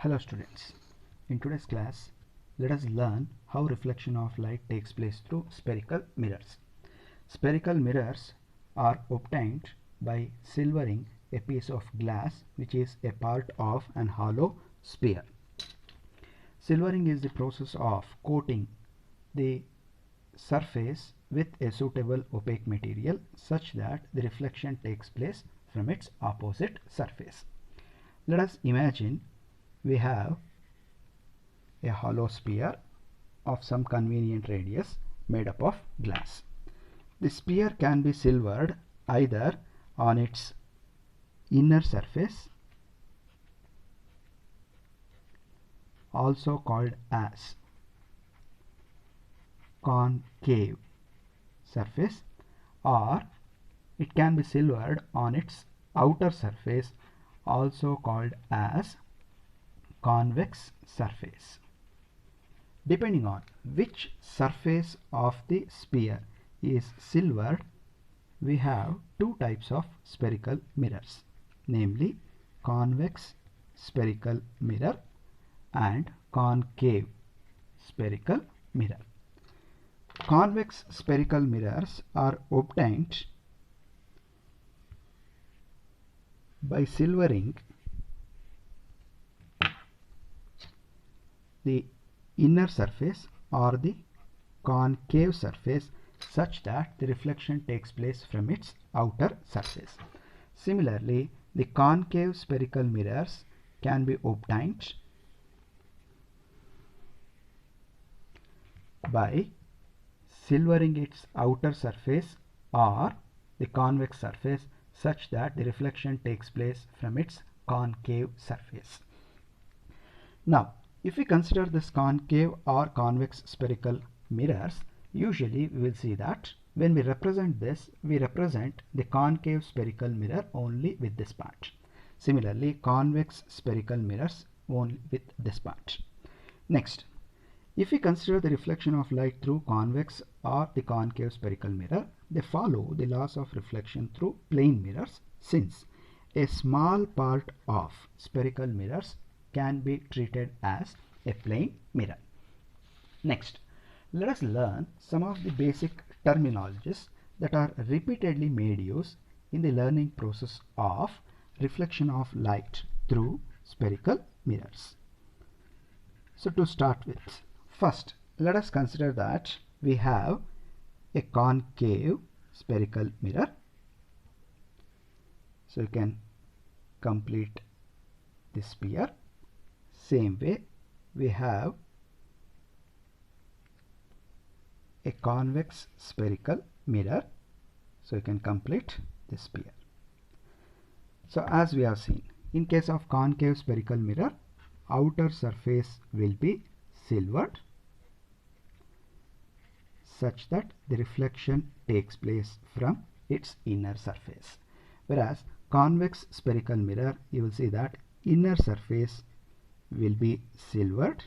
Hello students, in today's class let us learn how reflection of light takes place through spherical mirrors. Spherical mirrors are obtained by silvering a piece of glass which is a part of an hollow sphere. Silvering is the process of coating the surface with a suitable opaque material such that the reflection takes place from its opposite surface. Let us imagine we have a hollow sphere of some convenient radius made up of glass. The sphere can be silvered either on its inner surface, also called as concave surface, or it can be silvered on its outer surface, also called as convex surface. Depending on which surface of the sphere is silvered, we have two types of spherical mirrors, namely convex spherical mirror and concave spherical mirror. Convex spherical mirrors are obtained by silvering the inner surface or the concave surface such that the reflection takes place from its outer surface. Similarly, the concave spherical mirrors can be obtained by silvering its outer surface or the convex surface such that the reflection takes place from its concave surface. Now, if we consider this concave or convex spherical mirrors, usually we will see that when we represent this, we represent the concave spherical mirror only with this part. Similarly, convex spherical mirrors only with this part. Next, if we consider the reflection of light through convex or the concave spherical mirror, they follow the laws of reflection through plane mirrors, since a small part of spherical mirrors can be treated as a plane mirror. Next, let us learn some of the basic terminologies that are repeatedly made use in the learning process of reflection of light through spherical mirrors. So to start with, first let us consider that we have a concave spherical mirror. So you can complete the sphere. Same way, we have a convex spherical mirror, so you can complete the sphere. So as we have seen, in case of concave spherical mirror, outer surface will be silvered such that the reflection takes place from its inner surface, whereas convex spherical mirror, you will see that inner surface will be silvered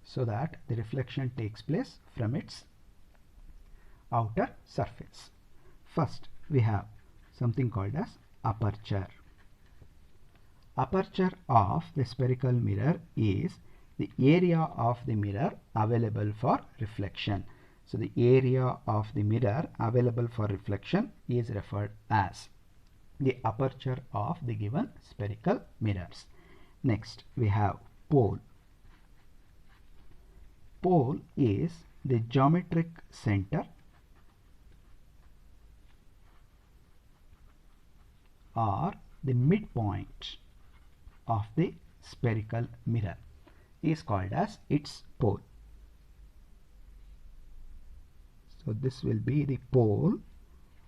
so that the reflection takes place from its outer surface. First, we have something called as aperture. Aperture of the spherical mirror is the area of the mirror available for reflection. So the area of the mirror available for reflection is referred as the aperture of the given spherical mirrors. Next, we have pole. Pole is the geometric center or the midpoint of the spherical mirror is called as its pole. So this will be the pole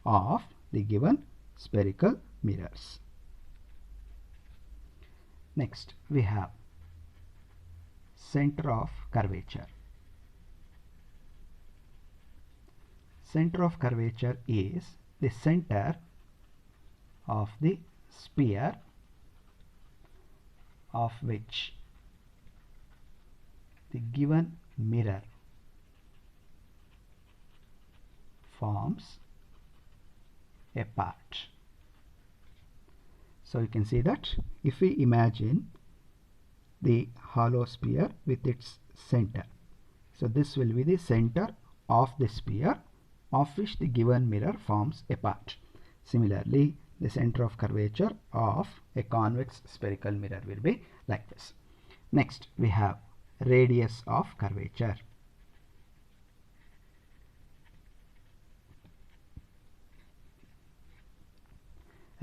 of the given spherical mirrors. Next, we have center of curvature. Center of curvature is the center of the sphere of which the given mirror forms a part. So you can see that if we imagine the hollow sphere with its center, so this will be the center of the sphere of which the given mirror forms a part. Similarly, the center of curvature of a convex spherical mirror will be like this. Next, we have radius of curvature.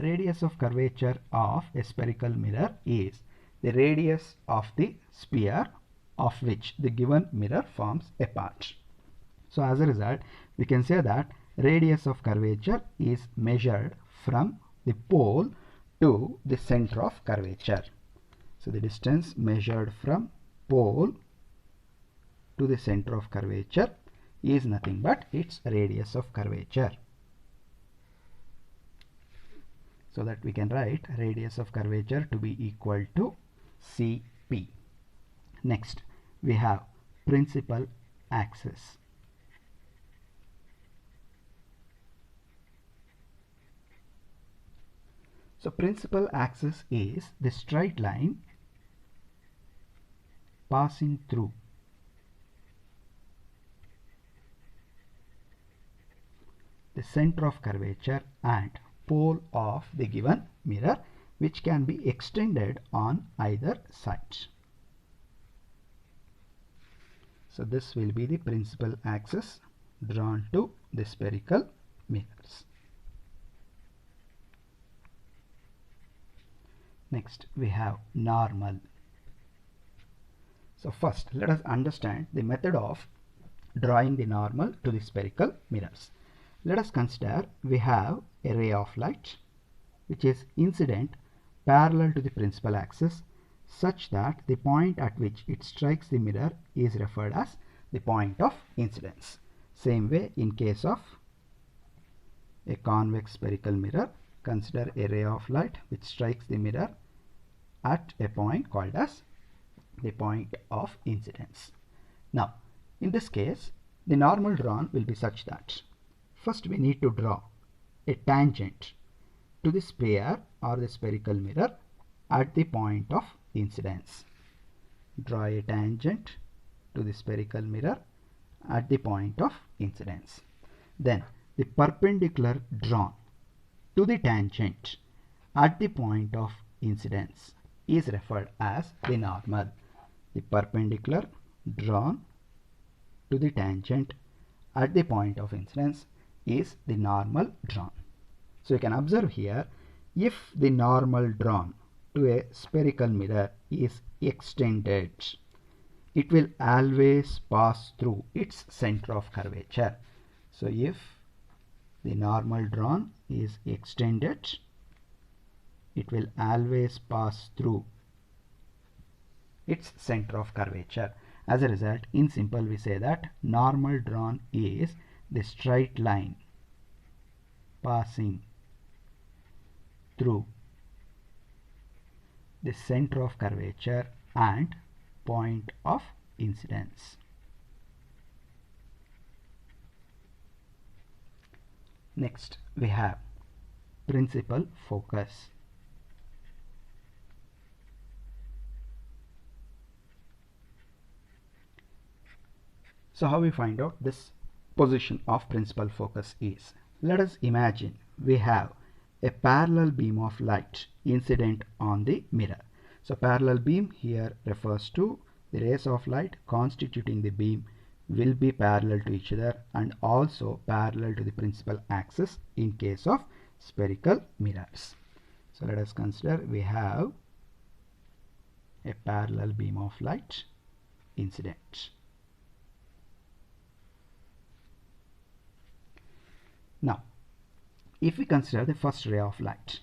Radius of curvature of a spherical mirror is the radius of the sphere of which the given mirror forms a part. So as a result, we can say that radius of curvature is measured from the pole to the center of curvature. So the distance measured from pole to the center of curvature is nothing but its radius of curvature. So that we can write radius of curvature to be equal to Cp. Next, we have principal axis. So principal axis is the straight line passing through the center of curvature and pole of the given mirror, which can be extended on either side. So this will be the principal axis drawn to the spherical mirrors. Next, we have normal. So first, let us understand the method of drawing the normal to the spherical mirrors. Let us consider we have a ray of light which is incident parallel to the principal axis such that the point at which it strikes the mirror is referred as the point of incidence. Same way, in case of a convex spherical mirror, consider a ray of light which strikes the mirror at a point called as the point of incidence. Now, in this case, the normal drawn will be such that first we need to draw a tangent to the sphere or the spherical mirror at the point of incidence. Draw a tangent to the spherical mirror at the point of incidence. Then the perpendicular drawn to the tangent at the point of incidence is referred as the normal. The perpendicular drawn to the tangent at the point of incidence is the normal drawn. So you can observe here, if the normal drawn to a spherical mirror is extended, it will always pass through its center of curvature. So if the normal drawn is extended, it will always pass through its center of curvature. As a result, in simple, we say that normal drawn is the straight line passing through the center of curvature and point of incidence. Next, we have principal focus. So how we find out this position of principal focus is, let us imagine we have a parallel beam of light incident on the mirror. So parallel beam here refers to the rays of light constituting the beam will be parallel to each other and also parallel to the principal axis in case of spherical mirrors. So let us consider we have a parallel beam of light incident. Now, if we consider the first ray of light,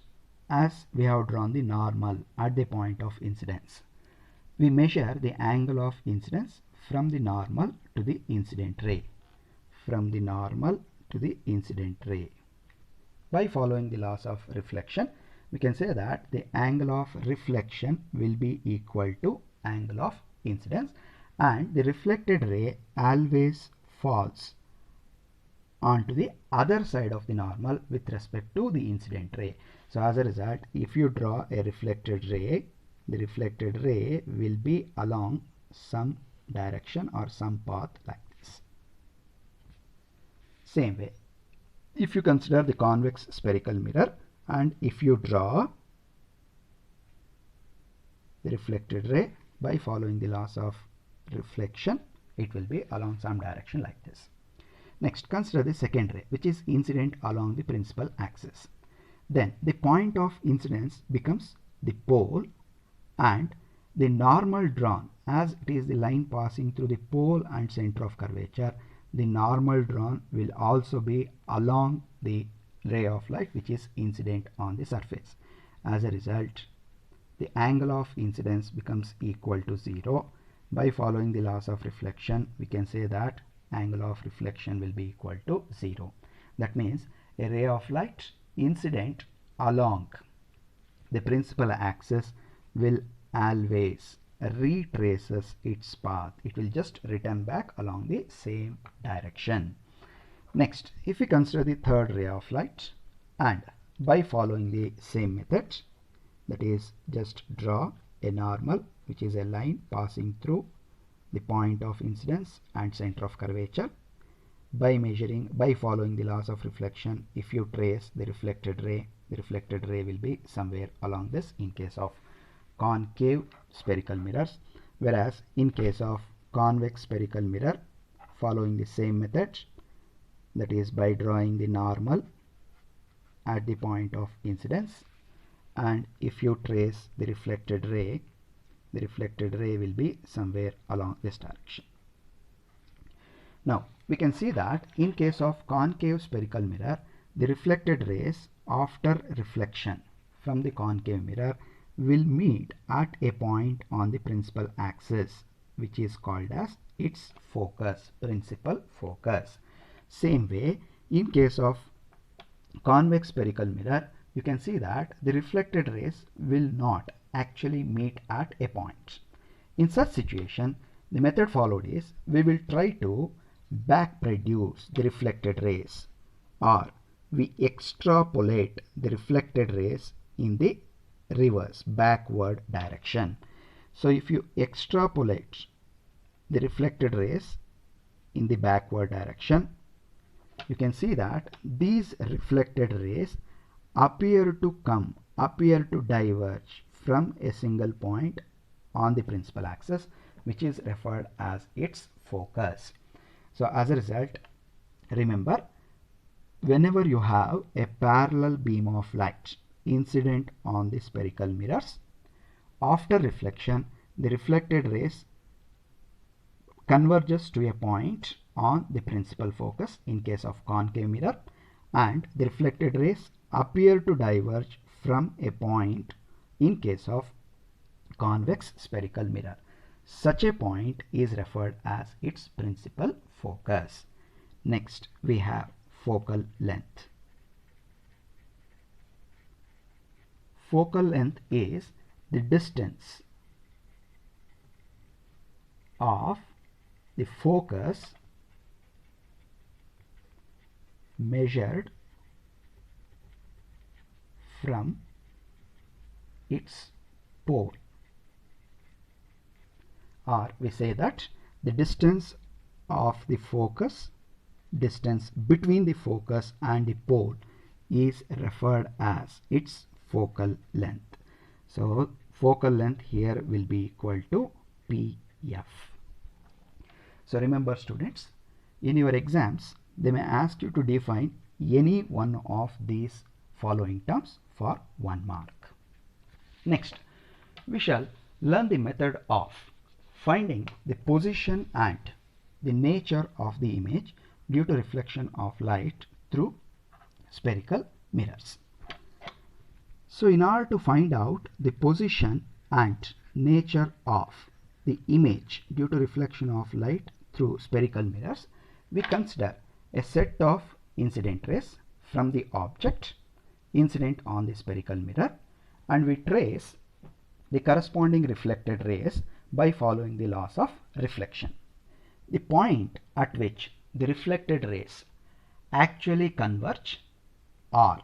as we have drawn the normal at the point of incidence, we measure the angle of incidence from the normal to the incident ray. From the normal to the incident ray. By following the laws of reflection, we can say that the angle of reflection will be equal to angle of incidence, and the reflected ray always falls onto the other side of the normal with respect to the incident ray. So as a result, if you draw a reflected ray, the reflected ray will be along some direction or some path like this. Same way, if you consider the convex spherical mirror, and if you draw the reflected ray by following the laws of reflection, it will be along some direction like this. Next, consider the second ray, which is incident along the principal axis. Then the point of incidence becomes the pole, and the normal drawn, as it is the line passing through the pole and center of curvature, the normal drawn will also be along the ray of light which is incident on the surface. As a result, the angle of incidence becomes equal to 0. By following the laws of reflection, we can say that angle of reflection will be equal to 0. That means a ray of light incident along the principal axis will always retraces its path. It will just return back along the same direction. Next, if we consider the third ray of light, and by following the same method, that is, just draw a normal which is a line passing through the point of incidence and center of curvature. By following the laws of reflection, if you trace the reflected ray will be somewhere along this in case of concave spherical mirrors, whereas in case of convex spherical mirror, following the same method, that is by drawing the normal at the point of incidence, and if you trace the reflected ray will be somewhere along this direction. Now we can see that in case of concave spherical mirror, the reflected rays after reflection from the concave mirror will meet at a point on the principal axis, which is called as its focus, principal focus. Same way, in case of convex spherical mirror, you can see that the reflected rays will not actually meet at a point. In such situation, the method followed is we will try to back produce the reflected rays, or we extrapolate the reflected rays in the reverse, backward direction. So if you extrapolate the reflected rays in the backward direction, you can see that these reflected rays appear to diverge from a single point on the principal axis, which is referred as its focus. So as a result, remember, whenever you have a parallel beam of light incident on the spherical mirrors, after reflection, the reflected rays converges to a point on the principal focus in case of concave mirror, and the reflected rays appear to diverge from a point in case of convex spherical mirror. Such a point is referred as its principal focus. Next, we have focal length. Focal length is the distance of the focus measured from its pole, or we say that the distance of the focus, distance between the focus and the pole, is referred as its focal length. So focal length here will be equal to PF. So remember students, in your exams they may ask you to define any one of these following terms for 1 mark. Next, we shall learn the method of finding the position and the nature of the image due to reflection of light through spherical mirrors. So in order to find out the position and nature of the image due to reflection of light through spherical mirrors, we consider a set of incident rays from the object incident on the spherical mirror, and we trace the corresponding reflected rays by following the laws of reflection. The point at which the reflected rays actually converge or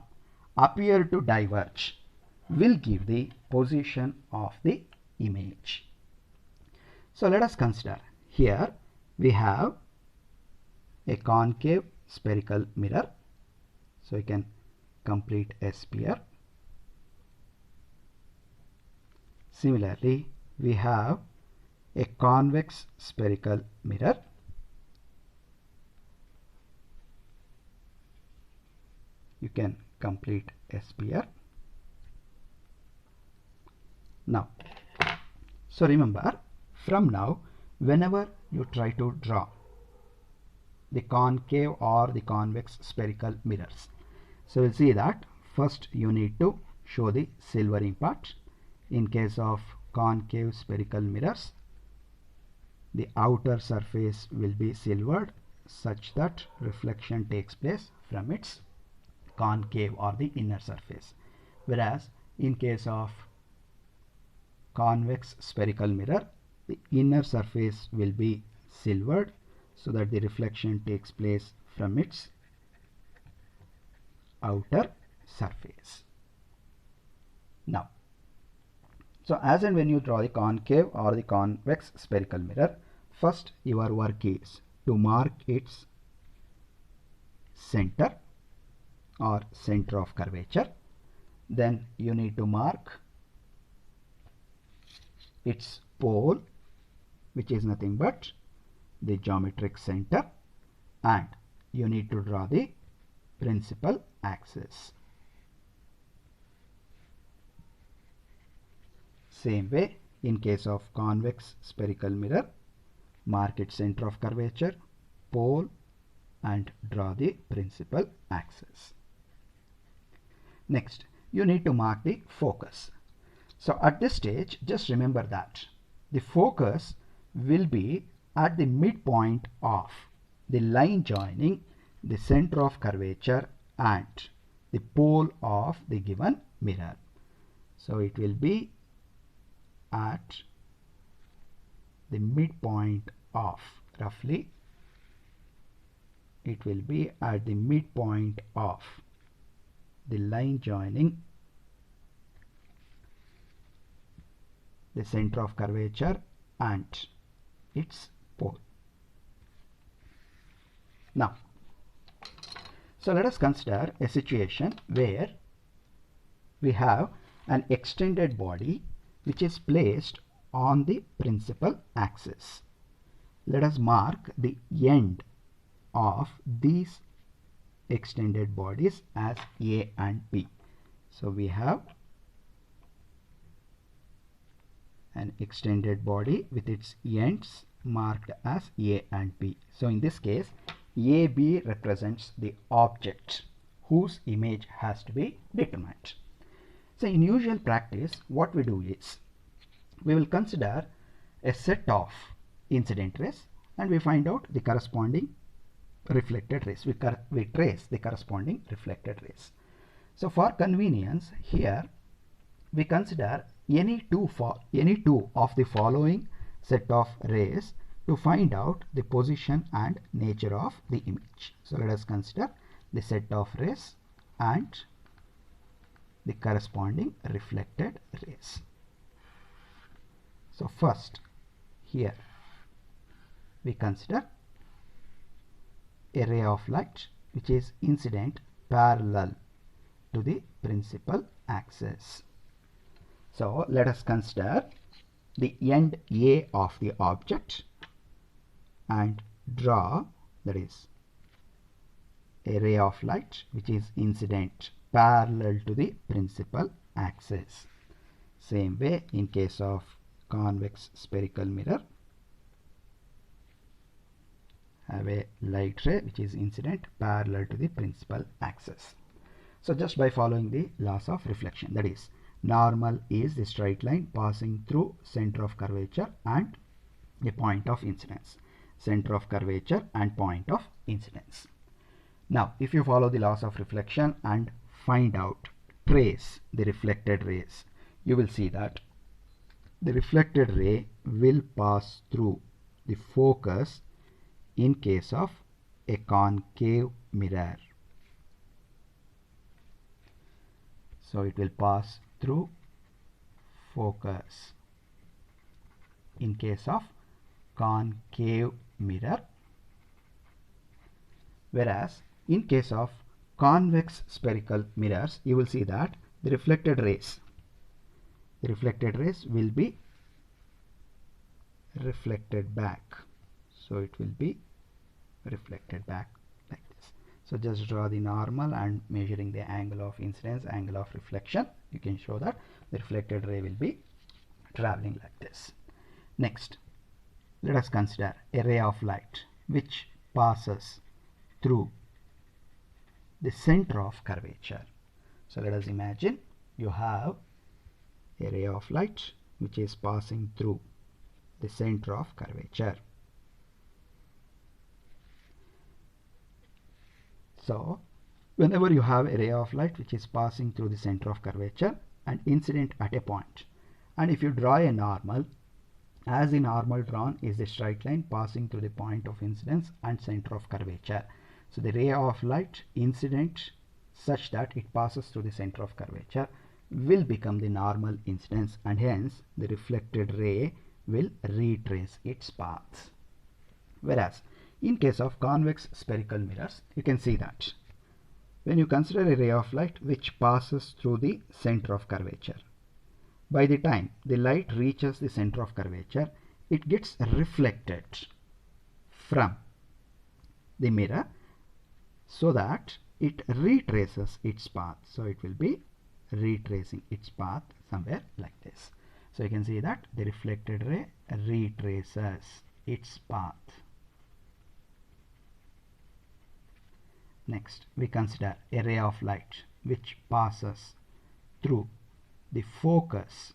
appear to diverge will give the position of the image. So let us consider here we have a concave spherical mirror. So we can complete a sphere. Similarly, we have a convex spherical mirror. You can complete a sphere. Now, so remember, from now, whenever you try to draw the concave or the convex spherical mirrors, so we'll see that first you need to show the silvering part. In case of concave spherical mirrors, the outer surface will be silvered such that reflection takes place from its concave or the inner surface. Whereas in case of convex spherical mirror, the inner surface will be silvered so that the reflection takes place from its outer surface. Now, so as and when you draw the concave or the convex spherical mirror, first your work is to mark its center or center of curvature. Then you need to mark its pole, which is nothing but the geometric center, and you need to draw the principal axis. Same way, in case of convex spherical mirror, mark its center of curvature, pole, and draw the principal axis. Next, you need to mark the focus. So at this stage, just remember that the focus will be at the midpoint of the line joining the center of curvature and the pole of the given mirror. So it will be at the midpoint of, roughly it will be at the midpoint of the line joining the center of curvature and its pole. Now, so let us consider a situation where we have an extended body which is placed on the principal axis. Let us mark the end of these extended bodies as A and B. So we have an extended body with its ends marked as A and B. So in this case, AB represents the object whose image has to be determined. So in usual practice, what we do is we will consider a set of incident rays and we find out the corresponding reflected rays. We trace the corresponding reflected rays. So for convenience, here we consider any two of the following set of rays to find out the position and nature of the image. So let us consider the set of rays and the corresponding reflected rays. So first, here we consider a ray of light which is incident parallel to the principal axis. So let us consider the end A of the object and draw, that is, a ray of light which is incident parallel to the principal axis. Same way in case of convex spherical mirror, have a light ray which is incident parallel to the principal axis. So just by following the laws of reflection, that is, normal is the straight line passing through center of curvature and the point of incidence. Center of curvature and point of incidence. Now, if you follow the laws of reflection and find out, trace the reflected rays, you will see that the reflected ray will pass through the focus in case of a concave mirror. So it will pass through focus in case of concave mirror, whereas in case of convex spherical mirrors, you will see that the reflected rays will be reflected back. So it will be reflected back like this. So just draw the normal and measuring the angle of incidence, angle of reflection, you can show that the reflected ray will be traveling like this. Next, let us consider a ray of light which passes through the center of curvature. So let us imagine you have a ray of light which is passing through the center of curvature. So whenever you have a ray of light which is passing through the center of curvature and incident at a point, and if you draw a normal, as the normal drawn is the straight line passing through the point of incidence and center of curvature. So the ray of light incident such that it passes through the center of curvature will become the normal incidence, and hence the reflected ray will retrace its path. Whereas in case of convex spherical mirrors, you can see that when you consider a ray of light which passes through the center of curvature, by the time the light reaches the center of curvature, it gets reflected from the mirror so that it retraces its path. So it will be retracing its path somewhere like this. So you can see that the reflected ray retraces its path. Next, we consider a ray of light which passes through the focus.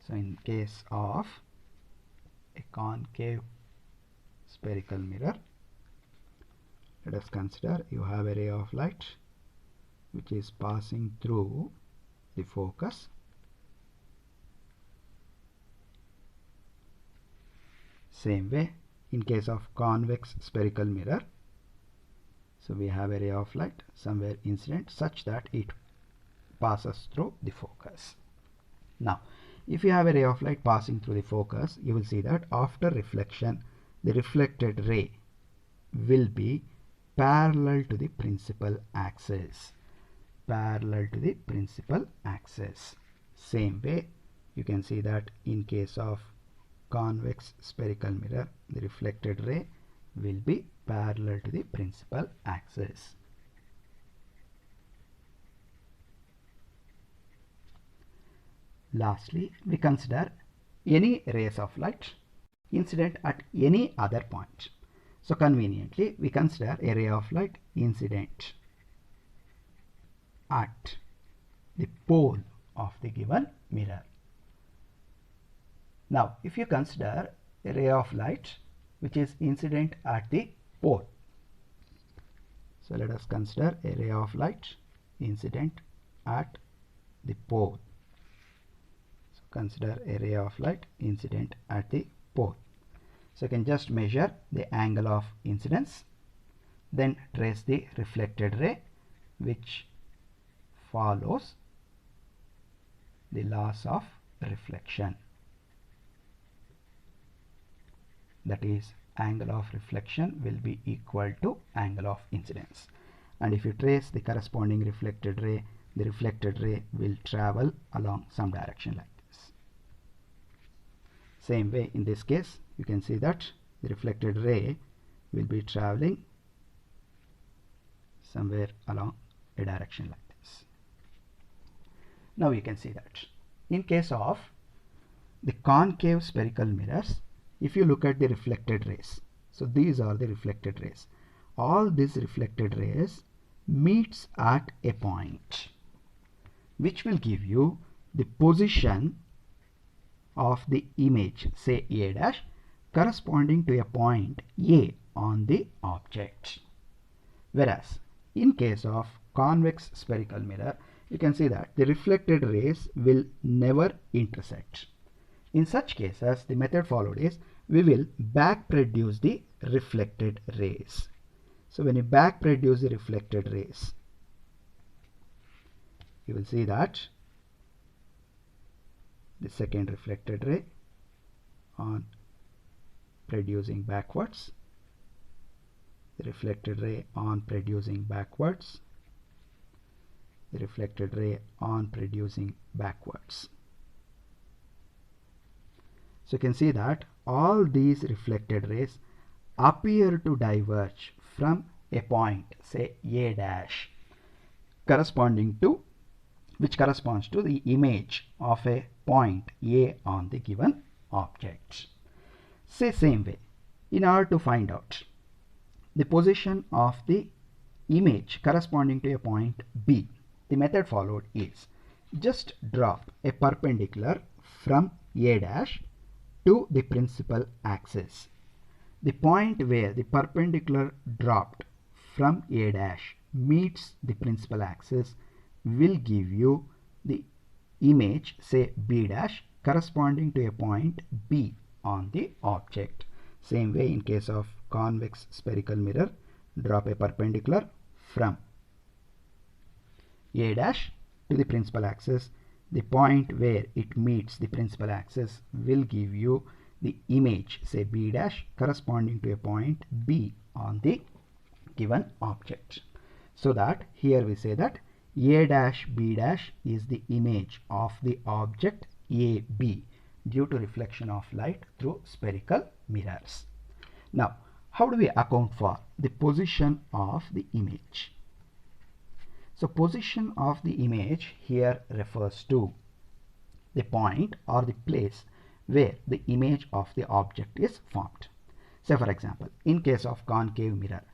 So in case of a concave spherical mirror, let us consider you have a ray of light which is passing through the focus. Same way in case of convex spherical mirror, so we have a ray of light somewhere incident such that it passes through the focus. Now if you have a ray of light passing through the focus, you will see that after reflection the reflected ray will be parallel to the principal axis. Same way you can see that in case of convex spherical mirror, the reflected ray will be parallel to the principal axis. Lastly, we consider any rays of light incident at any other point. So conveniently, we consider a ray of light incident at the pole of the given mirror. Now, if you consider a ray of light which is incident at the pole, so let us consider a ray of light incident at the pole. So consider a ray of light incident at the pole. So you can just measure the angle of incidence, then trace the reflected ray which follows the laws of reflection. That is, angle of reflection will be equal to angle of incidence. And if you trace the corresponding reflected ray, the reflected ray will travel along some direction like this. Same way in this case, you can see that the reflected ray will be traveling somewhere along a direction like this. Now you can see that in case of the concave spherical mirrors, if you look at the reflected rays, so these are the reflected rays. All these reflected rays meets at a point which will give you the position of the image, say A dash, corresponding to a point A on the object. Whereas in case of convex spherical mirror, you can see that the reflected rays will never intersect. In such cases, the method followed is we will back produce the reflected rays. So when you back produce the reflected rays, you will see that the second reflected ray on producing backwards, the reflected ray on producing backwards, the reflected ray on producing backwards. So you can see that all these reflected rays appear to diverge from a point, say A dash, which corresponds to the image of a point A on the given object. Say same way, in order to find out the position of the image corresponding to a point B, the method followed is just drop a perpendicular from A dash to the principal axis. The point where the perpendicular dropped from A dash meets the principal axis will give you the image, say B dash, corresponding to a point B on the object. Same way in case of convex spherical mirror, drop a perpendicular from A dash to the principal axis. The point where it meets the principal axis will give you the image, say B dash, corresponding to a point B on the given object. So that here we say that A dash B dash is the image of the object AB due to reflection of light through spherical mirrors. Now, how do we account for the position of the image? So position of the image here refers to the point or the place where the image of the object is formed. Say for example, in case of concave mirror,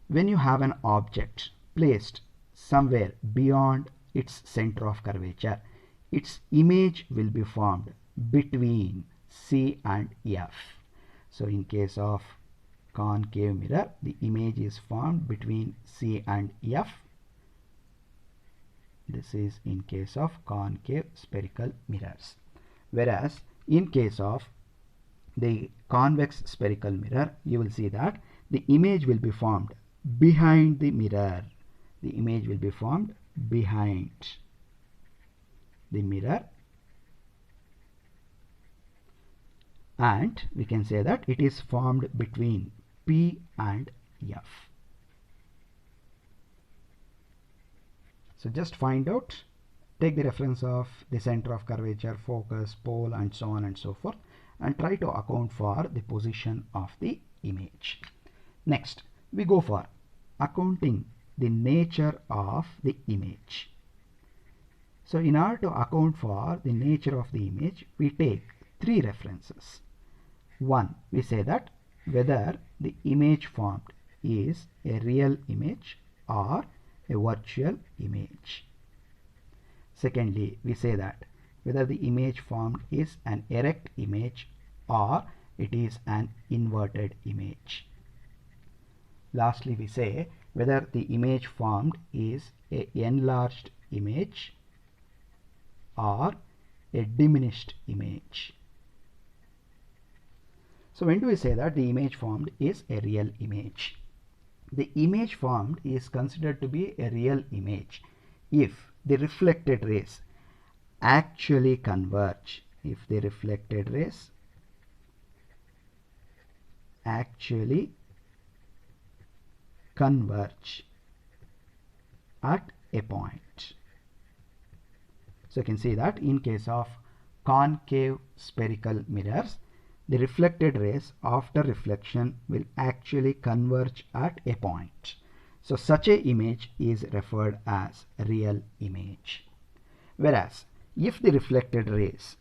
when you have an object placed somewhere beyond its center of curvature, its image will be formed between C and F. So in case of concave mirror, the image is formed between C and F. This is in case of concave spherical mirrors. Whereas in case of the convex spherical mirror, you will see that the image will be formed behind the mirror. The image will be formed behind the mirror, and we can say that it is formed between P and F. So just find out, take the reference of the center of curvature, focus, pole, and so on and so forth, and try to account for the position of the image. Next, we go for accounting the nature of the image. So in order to account for the nature of the image, we take three references. One, we say that whether the image formed is a real image or a virtual image. Secondly, we say that whether the image formed is an erect image or it is an inverted image. Lastly, we say whether the image formed is an enlarged image or a diminished image. So when do we say that the image formed is a real image? The image formed is considered to be a real image if the reflected rays actually converge. If the reflected rays actually converge at a point. So you can see that in case of concave spherical mirrors, the reflected rays after reflection will actually converge at a point. So such a image is referred as real image. Whereas if the reflected rays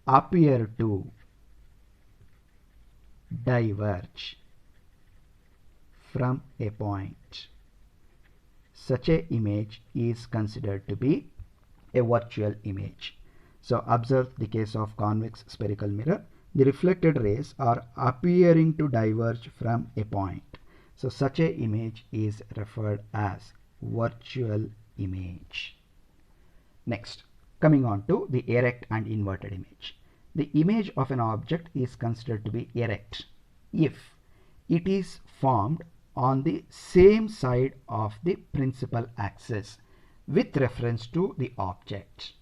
appear to diverge from a point, such a image is considered to be a virtual image. So observe the case of convex spherical mirror. The reflected rays are appearing to diverge from a point. So such a image is referred as virtual image. Next, coming on to the erect and inverted image. The image of an object is considered to be erect if it is formed on the same side of the principal axis with reference to the object,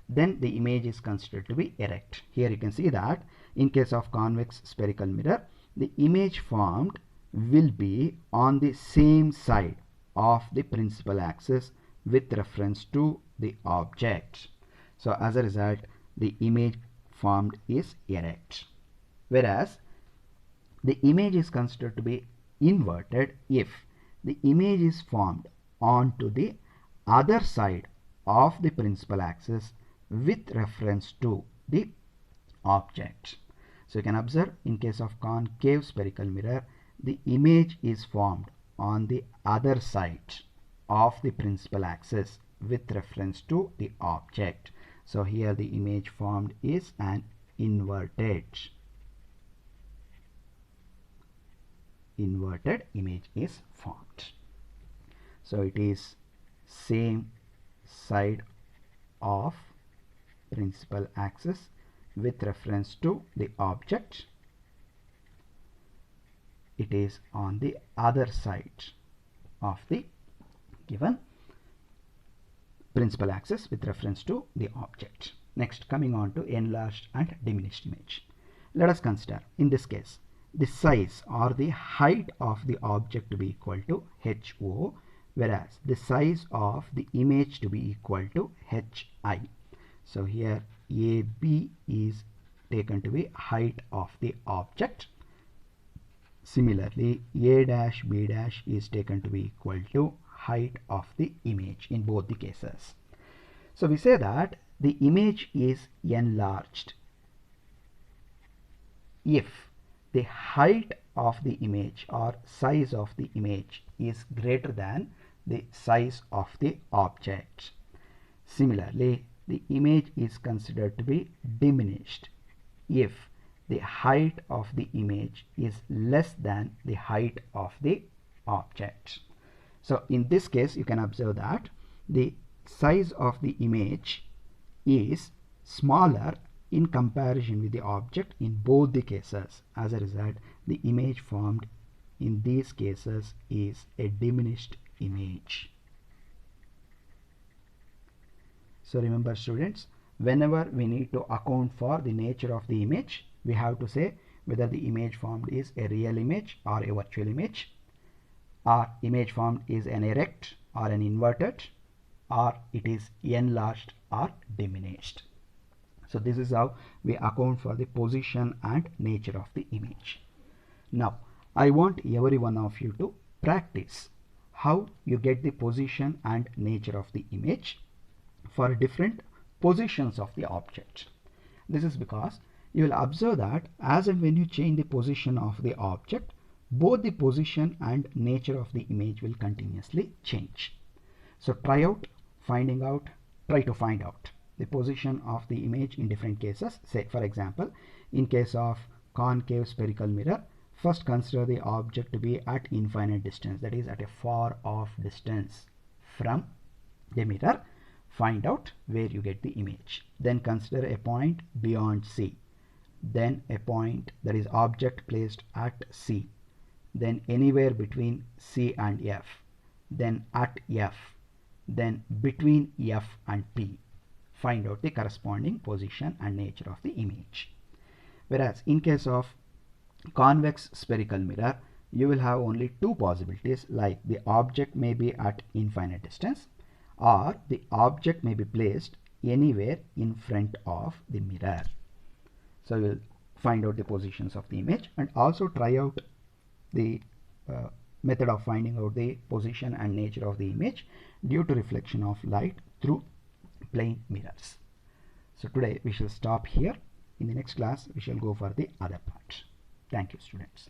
then the image is considered to be erect. Here you can see that in case of convex spherical mirror, the image formed will be on the same side of the principal axis with reference to the object. So as a result, the image formed is erect. Whereas the image is considered to be inverted if the image is formed onto the other side of the principal axis with reference to the object. So you can observe in case of concave spherical mirror, the image is formed on the other side of the principal axis with reference to the object. So here the image formed is an inverted image is formed. So it is same side of principal axis with reference to the object. It is on the other side of the given principal axis with reference to the object. Next, coming on to enlarged and diminished image. Let us consider in this case the size or the height of the object to be equal to HO, whereas the size of the image to be equal to HI. So here AB is taken to be height of the object. Similarly, A dash B dash is taken to be equal to height of the image in both the cases. So we say that the image is enlarged if the height of the image or size of the image is greater than the size of the object. Similarly, the image is considered to be diminished if the height of the image is less than the height of the object. So in this case, you can observe that the size of the image is smaller in comparison with the object in both the cases. As a result, the image formed in these cases is a diminished image. So remember students, whenever we need to account for the nature of the image, we have to say whether the image formed is a real image or a virtual image, or image formed is an erect or an inverted, or it is enlarged or diminished. So this is how we account for the position and nature of the image. Now I want every one of you to practice how you get the position and nature of the image for different positions of the object. This is because you will observe that as and when you change the position of the object, both the position and nature of the image will continuously change. So try to find out the position of the image in different cases. Say for example, in case of concave spherical mirror, first consider the object to be at infinite distance, that is at a far off distance from the mirror. Find out where you get the image. Then consider a point beyond C, then a point, that is object placed at C, then anywhere between C and F, then at F, then between F and P. Find out the corresponding position and nature of the image. Whereas in case of convex spherical mirror, you will have only two possibilities, like the object may be at infinite distance or the object may be placed anywhere in front of the mirror. So you will find out the positions of the image and also try out the method of finding out the position and nature of the image due to reflection of light through plane mirrors. So today we shall stop here. In the next class we shall go for the other part. Thank you students.